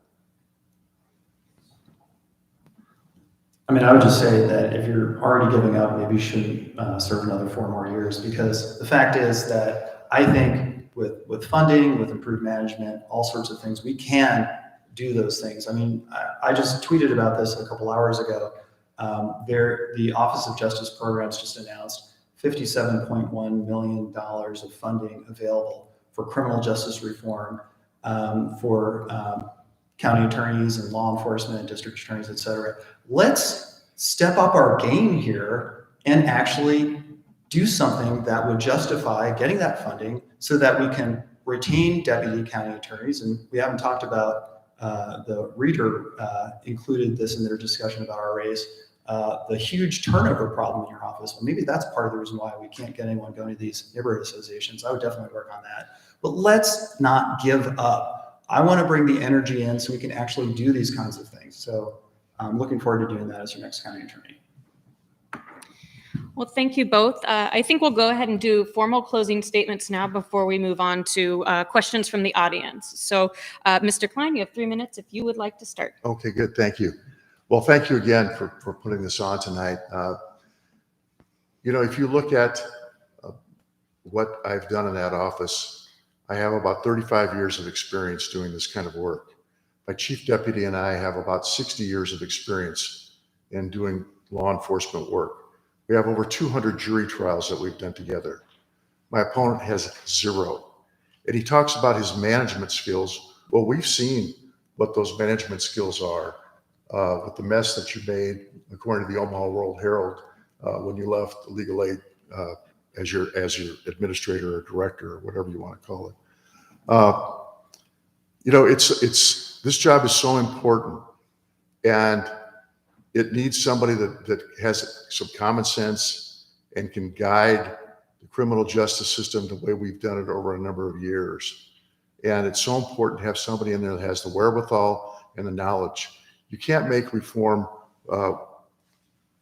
I mean, I would just say that if you're already giving up, maybe you shouldn't serve another 4 more years, because the fact is that I think with funding, with improved management, all sorts of things, we can do those things. I mean, I just tweeted about this a couple hours ago. The Office of Justice Programs just announced $57.1 million of funding available for criminal justice reform, for county attorneys and law enforcement, district attorneys, et cetera. Let's step up our game here and actually do something that would justify getting that funding so that we can retain deputy county attorneys. And we haven't talked about, the reader included this in their discussion about our race, the huge turnover problem in your office. Well, maybe that's part of the reason why we can't get anyone going to these neighborhood associations. I would definitely work on that. But let's not give up. I want to bring the energy in so we can actually do these kinds of things. So I'm looking forward to doing that as your next county attorney. Well, thank you both. I think we'll go ahead and do formal closing statements now before we move on to questions from the audience. So, Mr. Klein, you have 3 minutes if you would like to start. Okay, good. Thank you. Well, thank you again for putting this on tonight. If you look at what I've done in that office, I have about 35 years of experience doing this kind of work. My chief deputy and I have about 60 years of experience in doing law enforcement work. We have over 200 jury trials that we've done together. My opponent has 0. And he talks about his management skills. Well, we've seen what those management skills are with the mess that you made, according to the Omaha World Herald, when you left the legal aid as your administrator or director or whatever you want to call it. This job is so important, and it needs somebody that has some common sense and can guide the criminal justice system the way we've done it over a number of years. And it's so important to have somebody in there that has the wherewithal and the knowledge. You can't make reform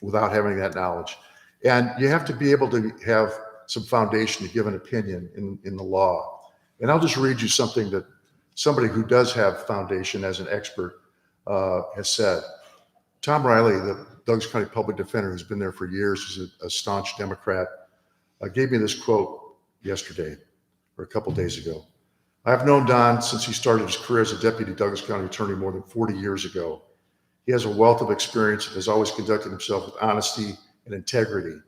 without having that knowledge. And you have to be able to have some foundation to give an opinion in the law. And I'll just read you something that somebody who does have foundation as an expert has said. Tom Riley, the Douglas County Public Defender, who's been there for years, who's a staunch Democrat, gave me this quote yesterday, or a couple days ago. I've known Don since he started his career as a deputy Douglas County attorney more than 40 years ago. He has a wealth of experience and has always conducted himself with honesty and integrity.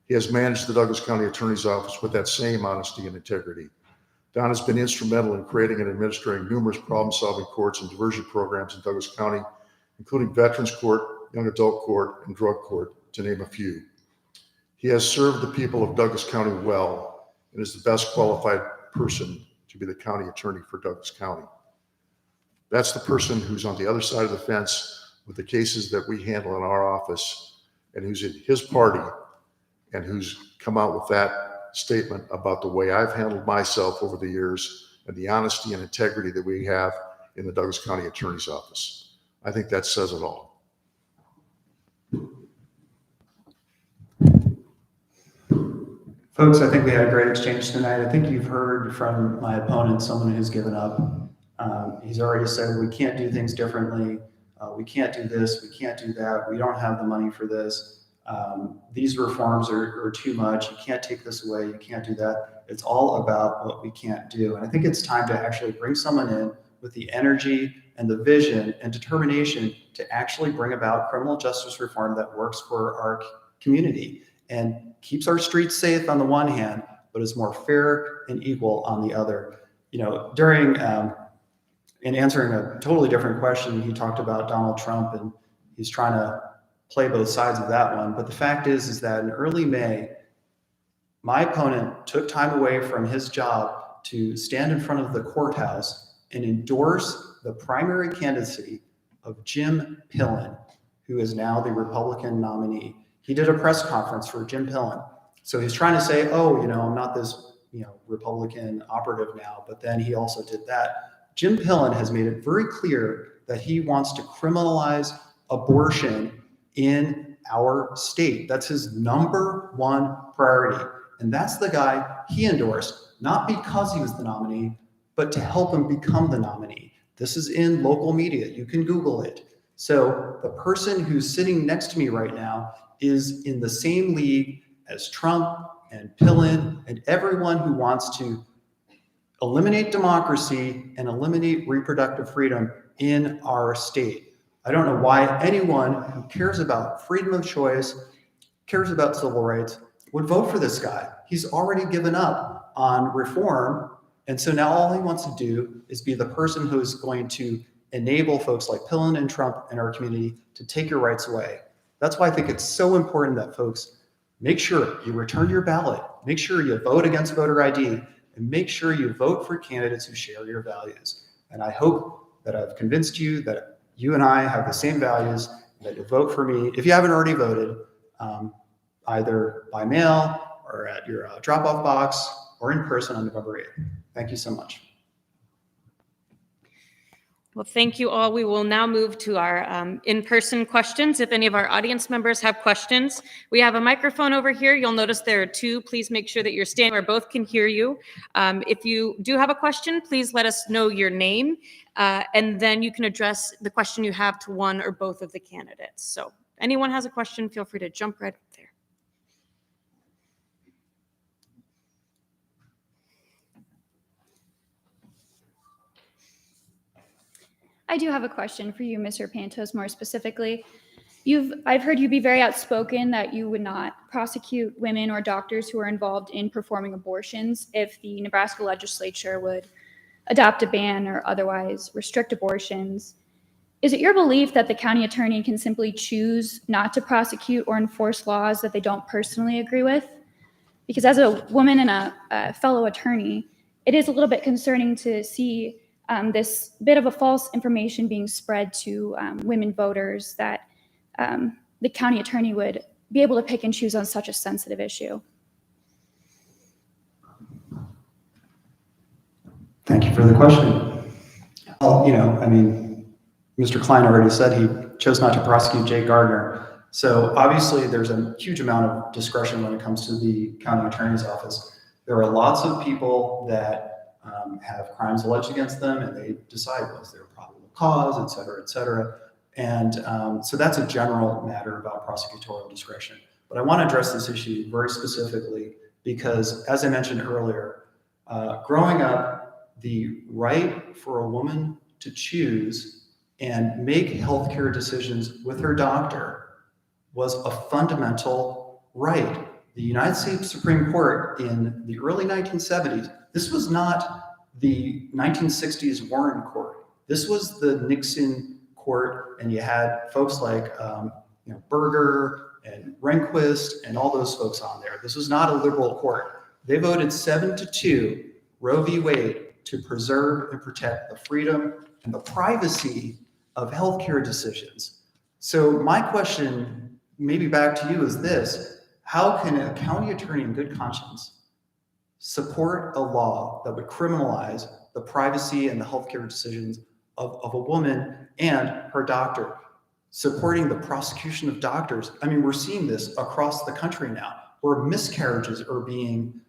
He has managed the Douglas County Attorney's Office with that same honesty and integrity. Don has been instrumental in creating and administering numerous problem-solving courts and diversion programs in Douglas County, including Veterans Court, Young Adult Court, and Drug Court, to name a few. He has served the people of Douglas County well and is the best qualified person to be the county attorney for Douglas County. That's the person who's on the other side of the fence with the cases that we handle in our office, and who's in his party, and who's come out with that statement about the way I've handled myself over the years and the honesty and integrity that we have in the Douglas County Attorney's Office. I think that says it all. Folks, I think we had a great exchange tonight. I think you've heard from my opponent, someone who's given up. He's already said we can't do things differently. We can't do this. We can't do that. We don't have the money for this. These reforms are too much. You can't take this away. You can't do that. It's all about what we can't do. And I think it's time to actually bring someone in with the energy and the vision and determination to actually bring about criminal justice reform that works for our community and keeps our streets safe on the one hand, but is more fair and equal on the other. During in answering a totally different question, he talked about Donald Trump, and he's trying to play both sides of that one. But the fact is that in early May, my opponent took time away from his job to stand in front of the courthouse and endorse the primary candidacy of Jim Pillen, who is now the Republican nominee. He did a press conference for Jim Pillen. So he's trying to say, I'm not this, Republican operative now, but then he also did that. Jim Pillen has made it very clear that he wants to criminalize abortion in our state. That's his number one priority. And that's the guy he endorsed, not because he was the nominee, but to help him become the nominee. This is in local media. You can Google it. So the person who's sitting next to me right now is in the same league as Trump and Pillen and everyone who wants to eliminate democracy and eliminate reproductive freedom in our state. I don't know why anyone who cares about freedom of choice, cares about civil rights, would vote for this guy. He's already given up on reform. And so now all he wants to do is be the person who is going to enable folks like Pillen and Trump in our community to take your rights away. That's why I think it's so important that folks make sure you return your ballot, make sure you vote against voter ID, and make sure you vote for candidates who share your values. And I hope that I've convinced you that you and I have the same values, that you vote for me. If you haven't already voted, either by mail or at your drop-off box or in person on November 8th. Thank you so much. Well, thank you all. We will now move to our in-person questions. If any of our audience members have questions, we have a microphone over here. You'll notice there are two. Please make sure that you're standing where both can hear you. If you do have a question, please let us know your name, and then you can address the question you have to one or both of the candidates. So anyone has a question, feel free to jump right up there. I do have a question for you, Mr. Pantos, more specifically. I've heard you be very outspoken that you would not prosecute women or doctors who are involved in performing abortions if the Nebraska legislature would adopt a ban or otherwise restrict abortions. Is it your belief that the county attorney can simply choose not to prosecute or enforce laws that they don't personally agree with? Because as a woman and a fellow attorney, it is a little bit concerning to see this bit of a false information being spread to women voters that the county attorney would be able to pick and choose on such a sensitive issue. Thank you for the question. Well, Mr. Klein already said he chose not to prosecute Jake Gardner. So obviously there's a huge amount of discretion when it comes to the county attorney's office. There are lots of people that have crimes alleged against them, and they decide was there a probable cause, et cetera, et cetera. And so that's a general matter about prosecutorial discretion. But I want to address this issue very specifically because, as I mentioned earlier, growing up, the right for a woman to choose and make healthcare decisions with her doctor was a fundamental right. The United States Supreme Court in the early 1970s, this was not the 1960s Warren Court. This was the Nixon court, and you had folks like Berger and Rehnquist and all those folks on there. This was not a liberal court. They voted 7-2 Roe v. Wade to preserve and protect the freedom and the privacy of healthcare decisions. So my question, maybe back to you, is this: how can a county attorney in good conscience support a law that would criminalize the privacy and the healthcare decisions of a woman and her doctor, supporting the prosecution of doctors? I mean, we're seeing this across the country now, where miscarriages are being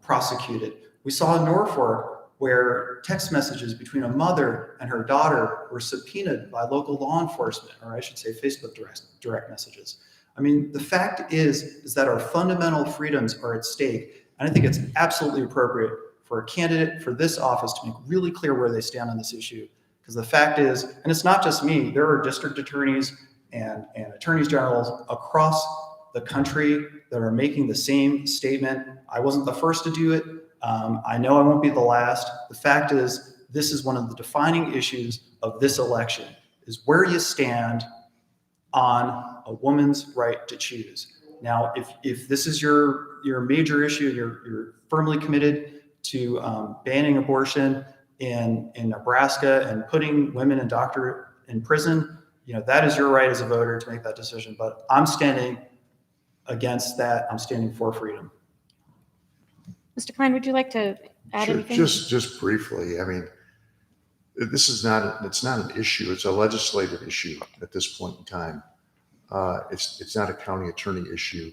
prosecuted. We saw in Norfolk where text messages between a mother and her daughter were subpoenaed by local law enforcement, or I should say Facebook direct messages. I mean, the fact is that our fundamental freedoms are at stake. And I think it's absolutely appropriate for a candidate for this office to make really clear where they stand on this issue. Because the fact is, and it's not just me, there are district attorneys and attorneys generals across the country that are making the same statement. I wasn't the first to do it. I know I won't be the last. The fact is, this is one of the defining issues of this election, is where you stand on a woman's right to choose. Now, if this is your major issue, you're firmly committed to banning abortion in Nebraska and putting women and doctors in prison, that is your right as a voter to make that decision. But I'm standing against that. I'm standing for freedom. Mr. Klein, would you like to add anything? Just briefly. I mean, it's not an issue. It's a legislative issue at this point in time. It's not a county attorney issue.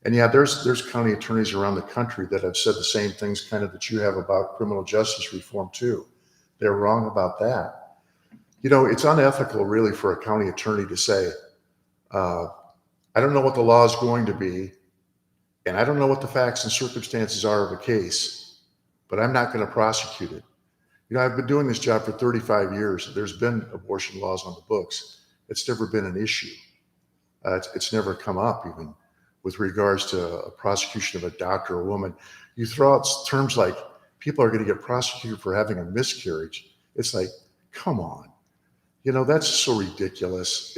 And yeah, there's county attorneys around the country that have said the same things kind of that you have about criminal justice reform too. They're wrong about that. It's unethical really for a county attorney to say, I don't know what the law is going to be, and I don't know what the facts and circumstances are of a case, but I'm not going to prosecute it. I've been doing this job for 35 years. There's been abortion laws on the books. It's never been an issue. It's never come up even with regards to a prosecution of a doctor or a woman. You throw out terms like people are going to get prosecuted for having a miscarriage. It's like, come on, that's so ridiculous.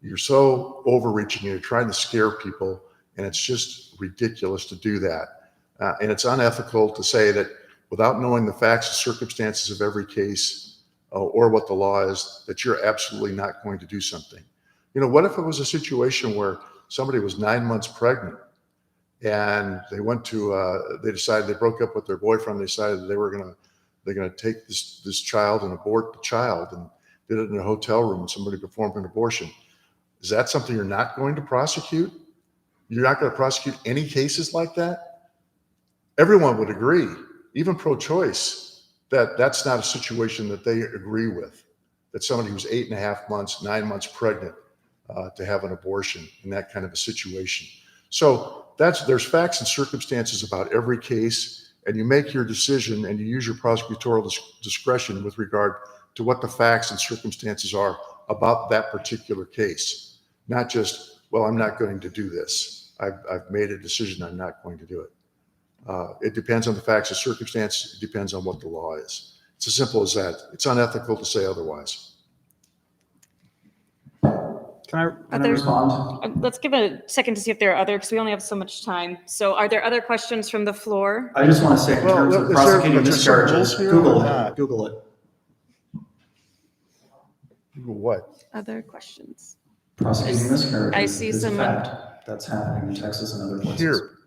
You're so overreaching. You're trying to scare people, and it's just ridiculous to do that. And it's unethical to say that without knowing the facts and circumstances of every case or what the law is, that you're absolutely not going to do something. What if it was a situation where somebody was 9 months pregnant and they decided they broke up with their boyfriend. They decided that they're going to take this child and abort the child, and did it in a hotel room and somebody performed an abortion. Is that something you're not going to prosecute? You're not going to prosecute any cases like that? Everyone would agree, even pro-choice, that that's not a situation that they agree with, that somebody who's 8.5 months, 9 months pregnant to have an abortion in that kind of a situation. So there's facts and circumstances about every case, and you make your decision and you use your prosecutorial discretion with regard to what the facts and circumstances are about that particular case. Not just, well, I'm not going to do this. I've made a decision, I'm not going to do it. It depends on the facts and circumstances. It depends on what the law is. It's as simple as that. It's unethical to say otherwise. Can I respond? Let's give a second to see if there are other, because we only have so much time. So are there other questions from the floor? I just want to say in terms of prosecuting miscarriages, Google it. Google it. Google what? Other questions? Prosecuting miscarriages. I see is a some- fact. That's happening in Texas and other places. Here.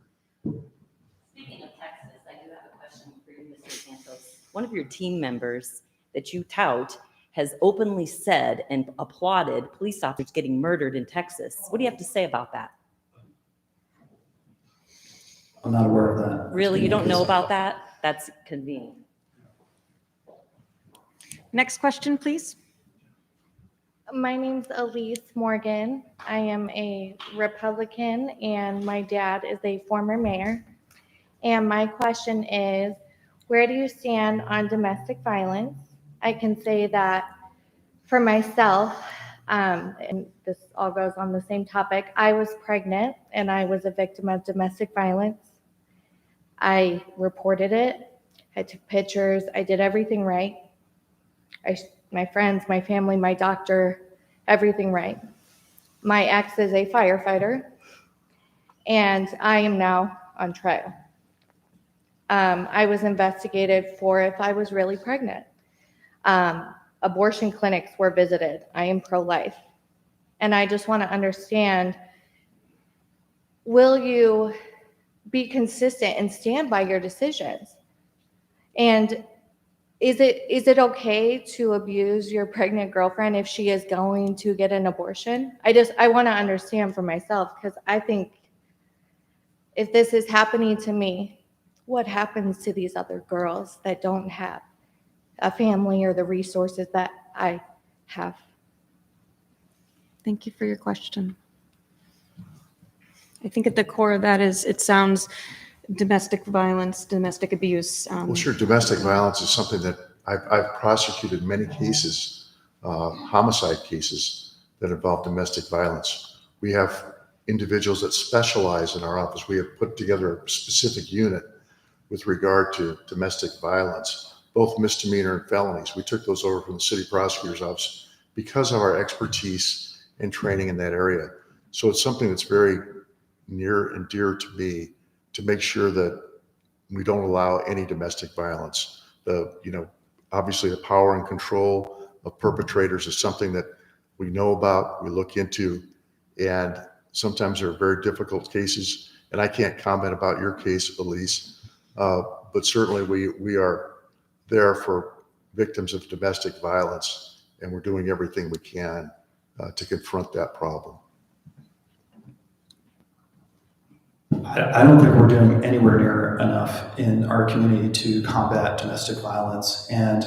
Speaking of Texas, I do have a question for you, Mr. Pantos. One of your team members that you tout has openly said and applauded police officers getting murdered in Texas. What do you have to say about that? I'm not aware of that. Really? You don't know about that? That's convenient. Next question, please. My name's Elise Morgan. I am a Republican and my dad is a former mayor. And my question is, where do you stand on domestic violence? I can say that for myself, and this all goes on the same topic, I was pregnant and I was a victim of domestic violence. I reported it. I took pictures. I did everything right. My friends, my family, my doctor, everything right. My ex is a firefighter, and I am now on trial. I was investigated for if I was really pregnant. Abortion clinics were visited. I am pro-life. And I just want to understand, will you be consistent and stand by your decisions? And is it okay to abuse your pregnant girlfriend if she is going to get an abortion? I want to understand for myself, because I think if this is happening to me, what happens to these other girls that don't have a family or the resources that I have? Thank you for your question. I think at the core of that is, it sounds domestic violence, domestic abuse. Well, sure. Domestic violence is something that I've prosecuted many cases, homicide cases that involve domestic violence. We have individuals that specialize in our office. We have put together a specific unit with regard to domestic violence, both misdemeanor and felonies. We took those over from the city prosecutor's office because of our expertise and training in that area. So it's something that's very near and dear to me, to make sure that we don't allow any domestic violence. Obviously the power and control of perpetrators is something that we know about, we look into, and sometimes they're very difficult cases. And I can't comment about your case, Elise, but certainly we are there for victims of domestic violence, and we're doing everything we can to confront that problem. I don't think we're doing anywhere near enough in our community to combat domestic violence. And,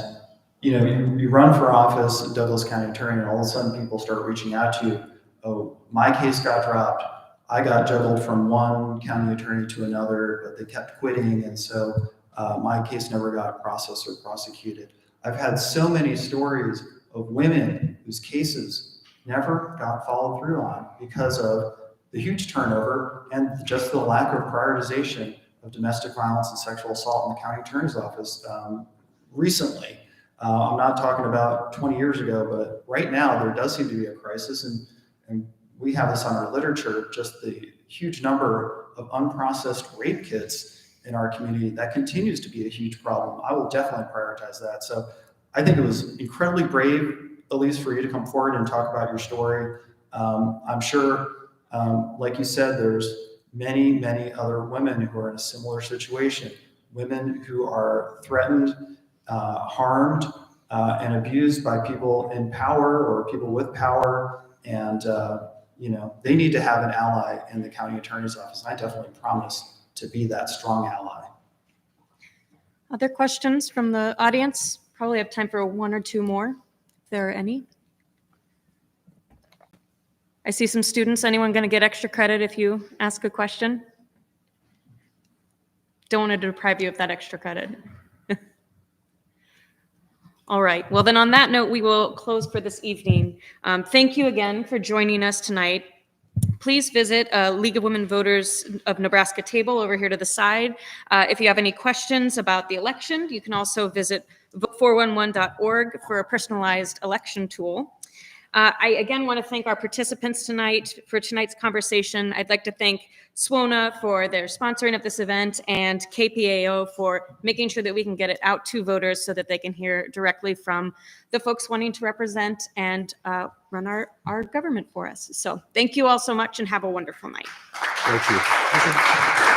you run for office, Douglas County Attorney, and all of a sudden people start reaching out to you. Oh, my case got dropped. I got juggled from one county attorney to another, but they kept quitting. And so my case never got processed or prosecuted. I've had so many stories of women whose cases never got followed through on because of the huge turnover and just the lack of prioritization of domestic violence and sexual assault in the county attorney's office recently. I'm not talking about 20 years ago, but right now there does seem to be a crisis, and we have this on our literature, just the huge number of unprocessed rape kits in our community. That continues to be a huge problem. I will definitely prioritize that. So I think it was incredibly brave, Elise, for you to come forward and talk about your story. I'm sure, like you said, there's many, many other women who are in a similar situation, women who are threatened, harmed, and abused by people in power or people with power. And, they need to have an ally in the county attorney's office. And I definitely promise to be that strong ally. Other questions from the audience? Probably have time for one or two more, if there are any. I see some students. Anyone going to get extra credit if you ask a question? Don't want to deprive you of that extra credit. All right. Well, then on that note, we will close for this evening. Thank you again for joining us tonight. Please visit League of Women Voters of Nebraska table over here to the side. If you have any questions about the election, you can also visit vote411.org for a personalized election tool. I again want to thank our participants tonight for tonight's conversation. I'd like to thank SWONA for their sponsoring of this event and KPAO for making sure that we can get it out to voters so that they can hear directly from the folks wanting to represent and run our government for us. So thank you all so much and have a wonderful night. Thank you.